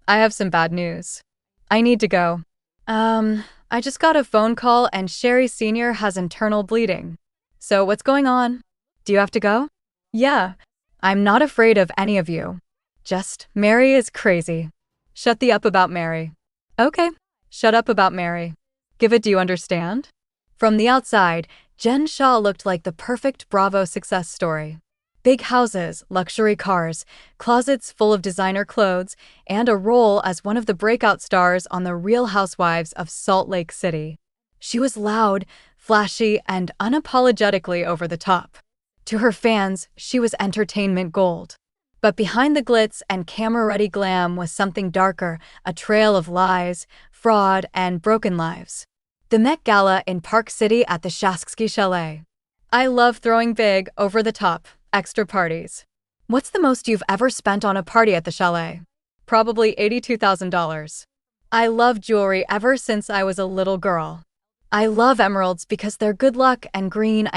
I have some bad news. I need to go. I just got a phone call and Sherry Sr. has internal bleeding. So what's going on? Do you have to go? Yeah. I'm not afraid of any of you. Just, Mary is crazy. Shut the up about Mary. Okay. Shut up about Mary. Give it, do you understand? From the outside, Jen Shah looked like the perfect Bravo success story. Big houses, luxury cars, closets full of designer clothes, and a role as one of the breakout stars on The Real Housewives of Salt Lake City. She was loud, flashy, and unapologetically over the top. To her fans, she was entertainment gold. But behind the glitz and camera-ready glam was something darker, a trail of lies, fraud, and broken lives. The Met Gala in Park City at the Shah-mazing Chalet. I love throwing big, over-the-top, extra parties. What's the most you've ever spent on a party at the chalet? Probably $82,000. I love jewelry ever since I was a little girl. I love emeralds because they're good luck, and green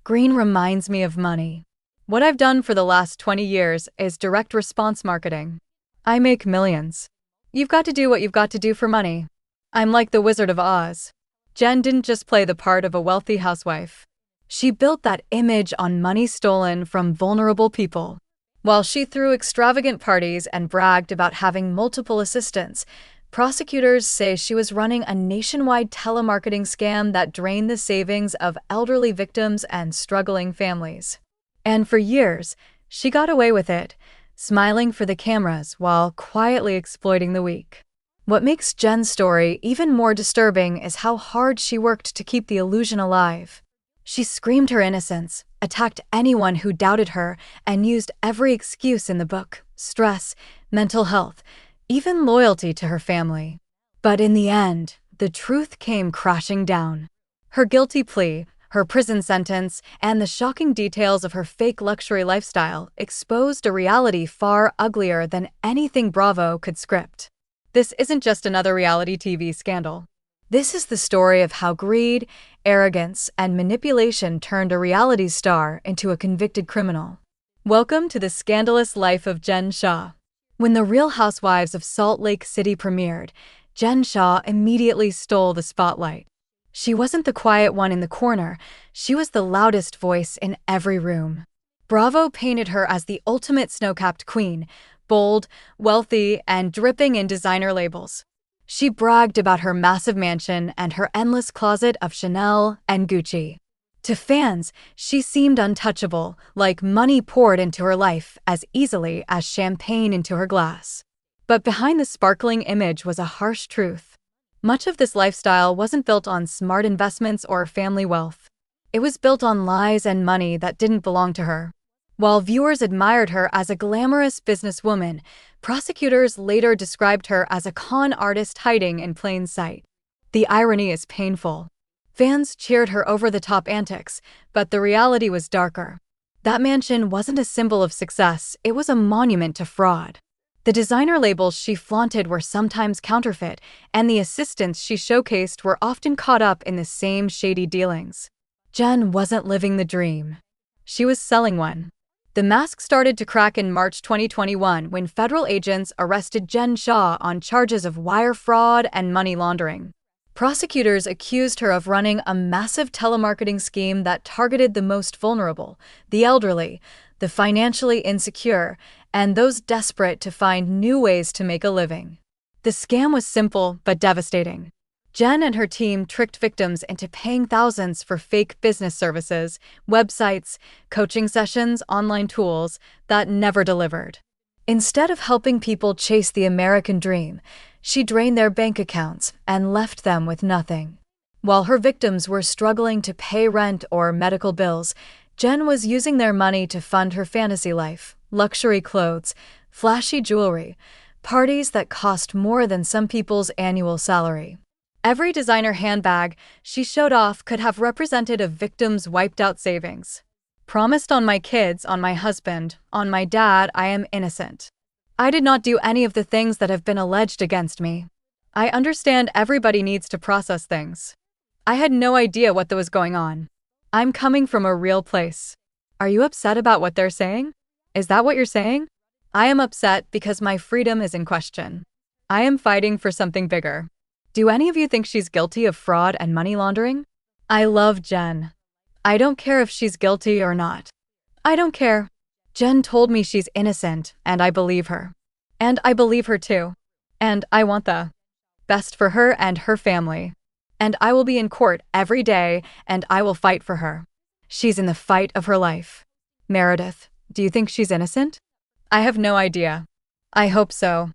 reminds me of money. What I've done for the last 20 years is direct response marketing. I make millions. You've got to do what you've got to do for money. I'm like the Wizard of Oz. Jen didn't just play the part of a wealthy housewife. She built that image on money stolen from vulnerable people. While she threw extravagant parties and bragged about having multiple assistants, prosecutors say she was running a nationwide telemarketing scam that drained the savings of elderly victims and struggling families. And for years, she got away with it, smiling for the cameras while quietly exploiting the weak. What makes Jen's story even more disturbing is how hard she worked to keep the illusion alive. She screamed her innocence, attacked anyone who doubted her, and used every excuse in the book: stress, mental health, even loyalty to her family. But in the end, the truth came crashing down. Her guilty plea, her prison sentence, and the shocking details of her fake luxury lifestyle exposed a reality far uglier than anything Bravo could script. This isn't just another reality TV scandal. This is the story of how greed, arrogance, and manipulation turned a reality star into a convicted criminal. Welcome to the scandalous life of Jen Shah. When The Real Housewives of Salt Lake City premiered, Jen Shah immediately stole the spotlight. She wasn't the quiet one in the corner, she was the loudest voice in every room. Bravo painted her as the ultimate snow-capped queen, bold, wealthy, and dripping in designer labels. She bragged about her massive mansion and her endless closet of Chanel and Gucci. To fans, she seemed untouchable, like money poured into her life as easily as champagne into her glass. But behind the sparkling image was a harsh truth. Much of this lifestyle wasn't built on smart investments or family wealth. It was built on lies and money that didn't belong to her. While viewers admired her as a glamorous businesswoman, prosecutors later described her as a con artist hiding in plain sight. The irony is painful. Fans cheered her over-the-top antics, but the reality was darker. That mansion wasn't a symbol of success, it was a monument to fraud. The designer labels she flaunted were sometimes counterfeit, and the assistants she showcased were often caught up in the same shady dealings. Jen wasn't living the dream. She was selling one. The mask started to crack in March 2021 when federal agents arrested Jen Shah on charges of wire fraud and money laundering. Prosecutors accused her of running a massive telemarketing scheme that targeted the most vulnerable, the elderly, the financially insecure, and those desperate to find new ways to make a living. The scam was simple but devastating. Jen and her team tricked victims into paying thousands for fake business services, websites, coaching sessions, online tools that never delivered. Instead of helping people chase the American dream, she drained their bank accounts and left them with nothing. While her victims were struggling to pay rent or medical bills, Jen was using their money to fund her fantasy life: luxury clothes, flashy jewelry, parties that cost more than some people's annual salary. Every designer handbag she showed off could have represented a victim's wiped-out savings. Promised on my kids, on my husband, on my dad, I am innocent. I did not do any of the things that have been alleged against me. I understand everybody needs to process things. I had no idea what was going on. I'm coming from a real place. Are you upset about what they're saying? Is that what you're saying? I am upset because my freedom is in question. I am fighting for something bigger. Do any of you think she's guilty of fraud and money laundering? I love Jen. I don't care if she's guilty or not. I don't care. Jen told me she's innocent, and I believe her. And I believe her too. And I want the best for her and her family. And I will be in court every day, and I will fight for her. She's in the fight of her life. Meredith, do you think she's innocent? I have no idea. I hope so.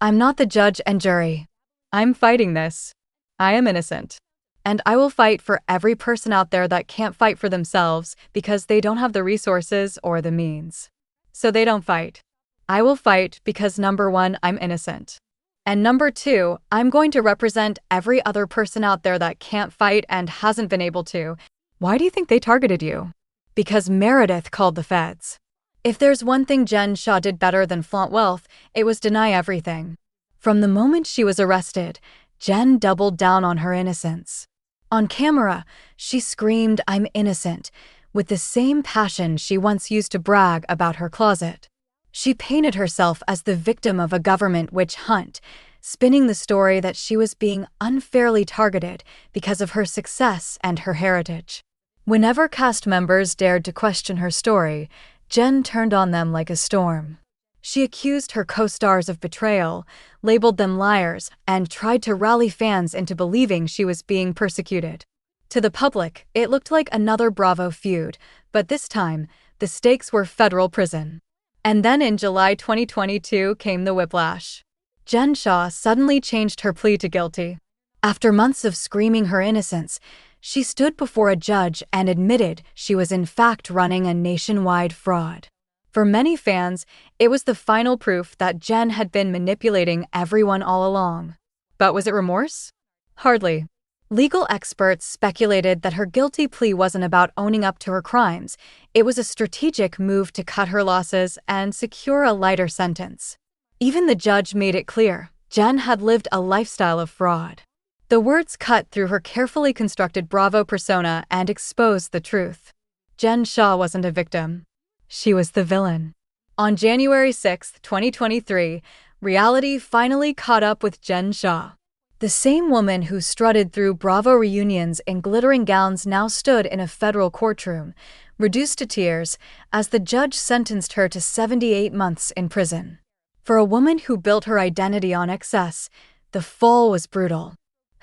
I'm not the judge and jury. I'm fighting this. I am innocent. And I will fight for every person out there that can't fight for themselves because they don't have the resources or the means. So they don't fight. I will fight because number one, I'm innocent. And number two, I'm going to represent every other person out there that can't fight and hasn't been able to. Why do you think they targeted you? Because Meredith called the feds. If there's one thing Jen Shah did better than flaunt wealth, it was deny everything. From the moment she was arrested, Jen doubled down on her innocence. On camera, she screamed, "I'm innocent," with the same passion she once used to brag about her closet. She painted herself as the victim of a government witch hunt, spinning the story that she was being unfairly targeted because of her success and her heritage. Whenever cast members dared to question her story, Jen turned on them like a storm. She accused her co-stars of betrayal, labeled them liars, and tried to rally fans into believing she was being persecuted. To the public, it looked like another Bravo feud, but this time, the stakes were federal prison. And then in July 2022 came the whiplash. Jen Shah suddenly changed her plea to guilty. After months of screaming her innocence, she stood before a judge and admitted she was in fact running a nationwide fraud. For many fans, it was the final proof that Jen had been manipulating everyone all along. But was it remorse? Hardly. Legal experts speculated that her guilty plea wasn't about owning up to her crimes. It was a strategic move to cut her losses and secure a lighter sentence. Even the judge made it clear Jen had lived a lifestyle of fraud. The words cut through her carefully constructed Bravo persona and exposed the truth. Jen Shah wasn't a victim. She was the villain. On January 6, 2023, reality finally caught up with Jen Shah. The same woman who strutted through Bravo reunions in glittering gowns now stood in a federal courtroom, reduced to tears, as the judge sentenced her to 78 months in prison. For a woman who built her identity on excess, the fall was brutal.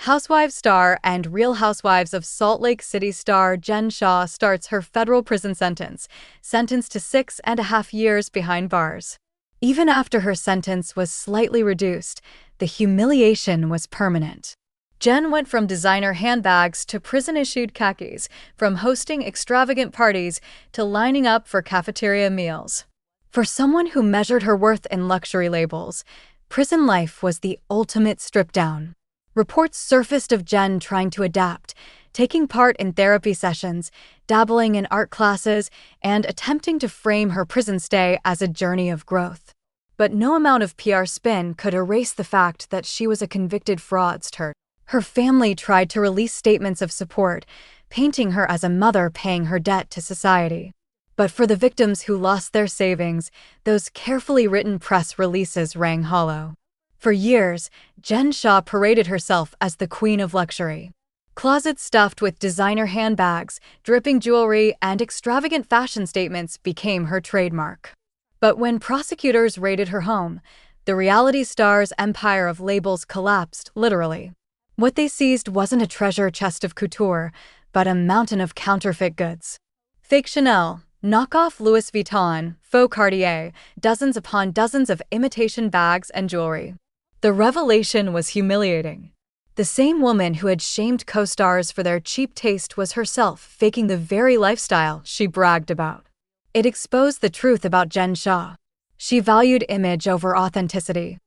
Housewives star and Real Housewives of Salt Lake City star Jen Shah starts her federal prison sentence, sentenced to 6.5 years behind bars. Even after her sentence was slightly reduced, the humiliation was permanent. Jen went from designer handbags to prison-issued khakis, from hosting extravagant parties to lining up for cafeteria meals. For someone who measured her worth in luxury labels, prison life was the ultimate strip-down. Reports surfaced of Jen trying to adapt, taking part in therapy sessions, dabbling in art classes, and attempting to frame her prison stay as a journey of growth. But no amount of PR spin could erase the fact that she was a convicted fraudster. Her family tried to release statements of support, painting her as a mother paying her debt to society. But for the victims who lost their savings, those carefully written press releases rang hollow. For years, Jen Shah paraded herself as the queen of luxury. Closets stuffed with designer handbags, dripping jewelry, and extravagant fashion statements became her trademark. But when prosecutors raided her home, the reality star's empire of labels collapsed, literally. What they seized wasn't a treasure chest of couture, but a mountain of counterfeit goods. Fake Chanel, knockoff Louis Vuitton, faux Cartier, dozens upon dozens of imitation bags and jewelry. The revelation was humiliating. The same woman who had shamed co-stars for their cheap taste was herself faking the very lifestyle she bragged about. It exposed the truth about Jen Shah. She valued image over authenticity.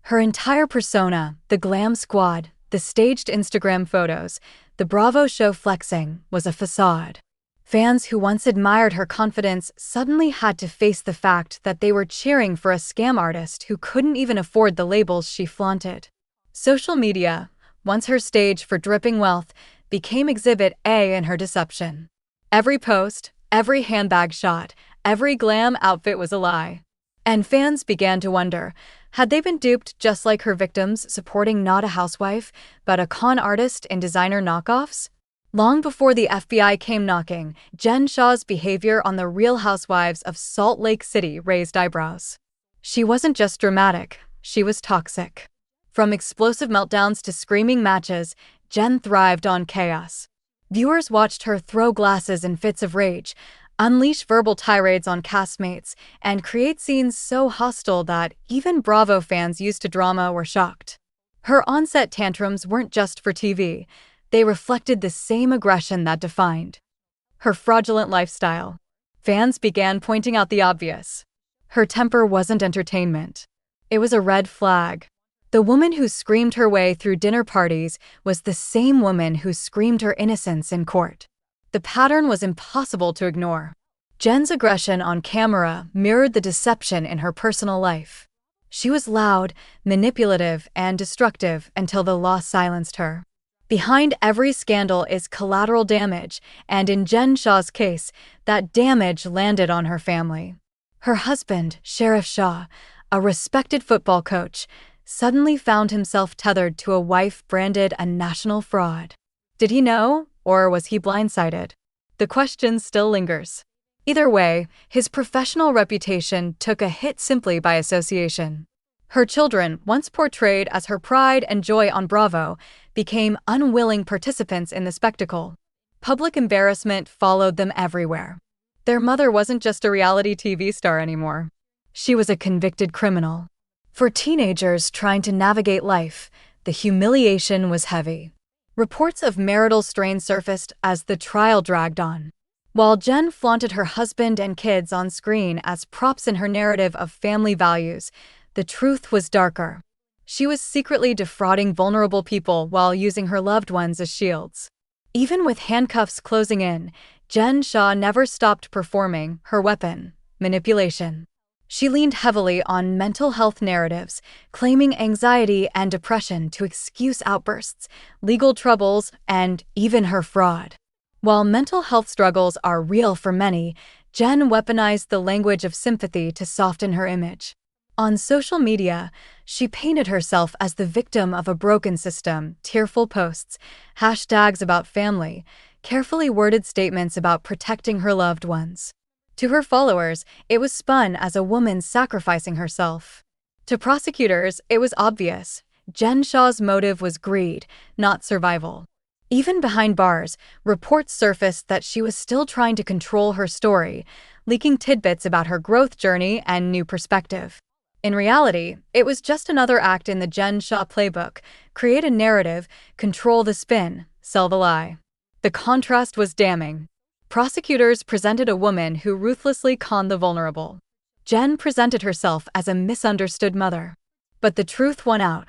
Her entire persona, the glam squad, the staged Instagram photos, the Bravo show flexing, was a facade. Fans who once admired her confidence suddenly had to face the fact that they were cheering for a scam artist who couldn't even afford the labels she flaunted. Social media, once her stage for dripping wealth, became Exhibit A in her deception. Every post, every handbag shot, every glam outfit was a lie. And fans began to wonder, had they been duped just like her victims, supporting not a housewife, but a con artist in designer knockoffs? Long before the FBI came knocking, Jen Shah's behavior on The Real Housewives of Salt Lake City raised eyebrows. She wasn't just dramatic, she was toxic. From explosive meltdowns to screaming matches, Jen thrived on chaos. Viewers watched her throw glasses in fits of rage, unleash verbal tirades on castmates, and create scenes so hostile that even Bravo fans used to drama were shocked. Her on-set tantrums weren't just for TV. They reflected the same aggression that defined her fraudulent lifestyle. Fans began pointing out the obvious. Her temper wasn't entertainment. It was a red flag. The woman who screamed her way through dinner parties was the same woman who screamed her innocence in court. The pattern was impossible to ignore. Jen's aggression on camera mirrored the deception in her personal life. She was loud, manipulative, and destructive until the law silenced her. Behind every scandal is collateral damage, and in Jen Shah's case, that damage landed on her family. Her husband, Sheriff Shah, a respected football coach, suddenly found himself tethered to a wife branded a national fraud. Did he know, or was he blindsided? The question still lingers. Either way, his professional reputation took a hit simply by association. Her children, once portrayed as her pride and joy on Bravo, became unwilling participants in the spectacle. Public embarrassment followed them everywhere. Their mother wasn't just a reality TV star anymore. She was a convicted criminal. For teenagers trying to navigate life, the humiliation was heavy. Reports of marital strain surfaced as the trial dragged on. While Jen flaunted her husband and kids on screen as props in her narrative of family values, the truth was darker. She was secretly defrauding vulnerable people while using her loved ones as shields. Even with handcuffs closing in, Jen Shah never stopped performing her weapon, manipulation. She leaned heavily on mental health narratives, claiming anxiety and depression to excuse outbursts, legal troubles, and even her fraud. While mental health struggles are real for many, Jen weaponized the language of sympathy to soften her image. On social media, she painted herself as the victim of a broken system, tearful posts, hashtags about family, carefully worded statements about protecting her loved ones. To her followers, it was spun as a woman sacrificing herself. To prosecutors, it was obvious. Jen Shah's motive was greed, not survival. Even behind bars, reports surfaced that she was still trying to control her story, leaking tidbits about her growth journey and new perspective. In reality, it was just another act in the Jen Shah playbook: create a narrative, control the spin, sell the lie. The contrast was damning. Prosecutors presented a woman who ruthlessly conned the vulnerable. Jen presented herself as a misunderstood mother. But the truth won out.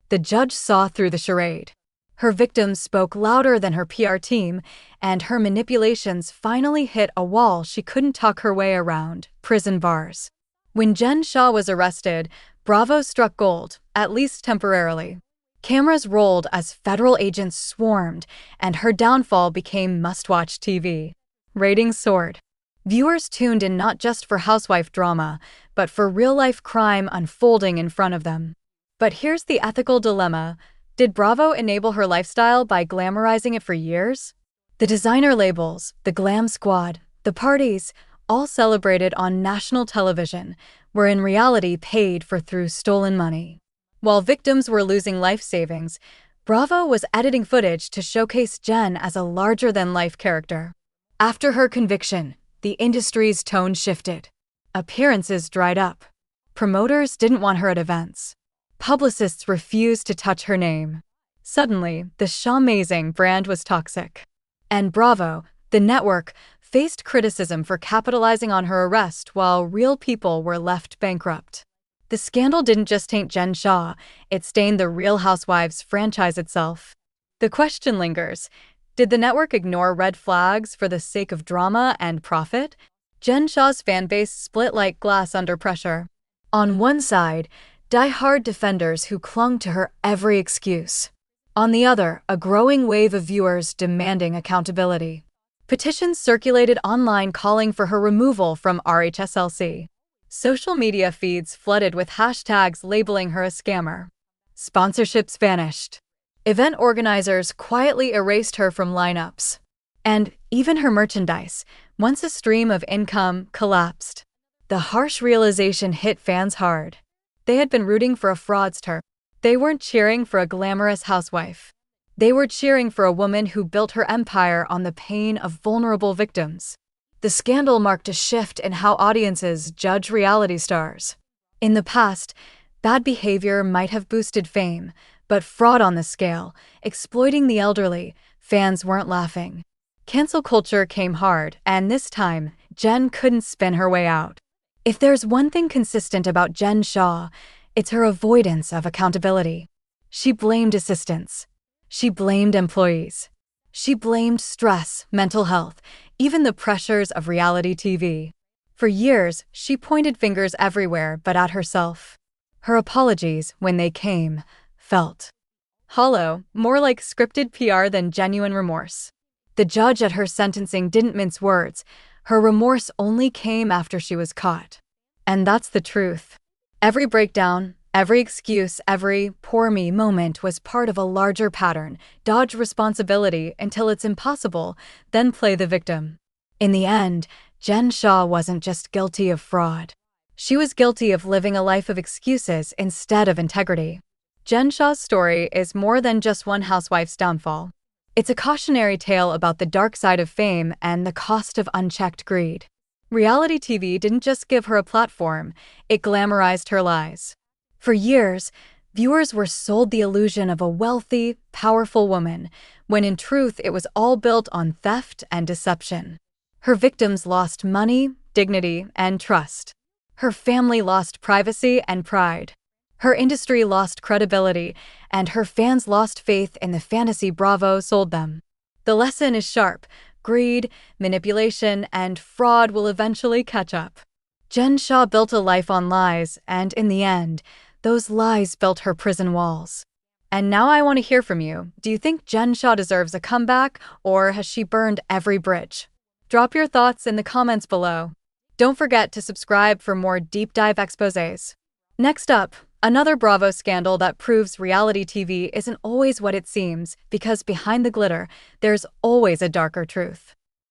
The judge saw through the charade. Her victims spoke louder than her PR team, and her manipulations finally hit a wall she couldn't talk her way around: prison bars. When Jen Shah was arrested, Bravo struck gold, at least temporarily. Cameras rolled as federal agents swarmed, and her downfall became must-watch TV. Ratings soared. Viewers tuned in not just for housewife drama, but for real-life crime unfolding in front of them. But here's the ethical dilemma. Did Bravo enable her lifestyle by glamorizing it for years? The designer labels, the glam squad, the parties, all celebrated on national television, were in reality paid for through stolen money. While victims were losing life savings, Bravo was editing footage to showcase Jen as a larger-than-life character. After her conviction, the industry's tone shifted. Appearances dried up. Promoters didn't want her at events. Publicists refused to touch her name. Suddenly, the Shah-mazing brand was toxic. And Bravo, the network, faced criticism for capitalizing on her arrest while real people were left bankrupt. The scandal didn't just taint Jen Shah, it stained the Real Housewives franchise itself. The question lingers: did the network ignore red flags for the sake of drama and profit? Jen Shah's fanbase split like glass under pressure. On one side, die-hard defenders who clung to her every excuse. On the other, a growing wave of viewers demanding accountability. Petitions circulated online calling for her removal from RHSLC. Social media feeds flooded with hashtags labeling her a scammer. Sponsorships vanished. Event organizers quietly erased her from lineups. And even her merchandise, once a stream of income, collapsed. The harsh realization hit fans hard. They had been rooting for a fraudster. They weren't cheering for a glamorous housewife. They were cheering for a woman who built her empire on the pain of vulnerable victims. The scandal marked a shift in how audiences judge reality stars. In the past, bad behavior might have boosted fame, but fraud on the scale, exploiting the elderly, fans weren't laughing. Cancel culture came hard, and this time, Jen couldn't spin her way out. If there's one thing consistent about Jen Shah, it's her avoidance of accountability. She blamed assistants. She blamed employees. She blamed stress, mental health, even the pressures of reality TV. For years, she pointed fingers everywhere but at herself. Her apologies, when they came, felt hollow, more like scripted PR than genuine remorse. The judge at her sentencing didn't mince words. Her remorse only came after she was caught. And that's the truth. Every breakdown, every excuse, every "poor me" moment was part of a larger pattern. Dodge responsibility until it's impossible, then play the victim. In the end, Jen Shah wasn't just guilty of fraud. She was guilty of living a life of excuses instead of integrity. Jen Shah's story is more than just one housewife's downfall. It's a cautionary tale about the dark side of fame and the cost of unchecked greed. Reality TV didn't just give her a platform, it glamorized her lies. For years, viewers were sold the illusion of a wealthy, powerful woman, when in truth it was all built on theft and deception. Her victims lost money, dignity, and trust. Her family lost privacy and pride. Her industry lost credibility, and her fans lost faith in the fantasy Bravo sold them. The lesson is sharp. Greed, manipulation, and fraud will eventually catch up. Jen Shah built a life on lies, and in the end, those lies built her prison walls. And now I want to hear from you. Do you think Jen Shah deserves a comeback, or has she burned every bridge? Drop your thoughts in the comments below. Don't forget to subscribe for more deep dive exposés. Next up, another Bravo scandal that proves reality TV isn't always what it seems, because behind the glitter, there's always a darker truth.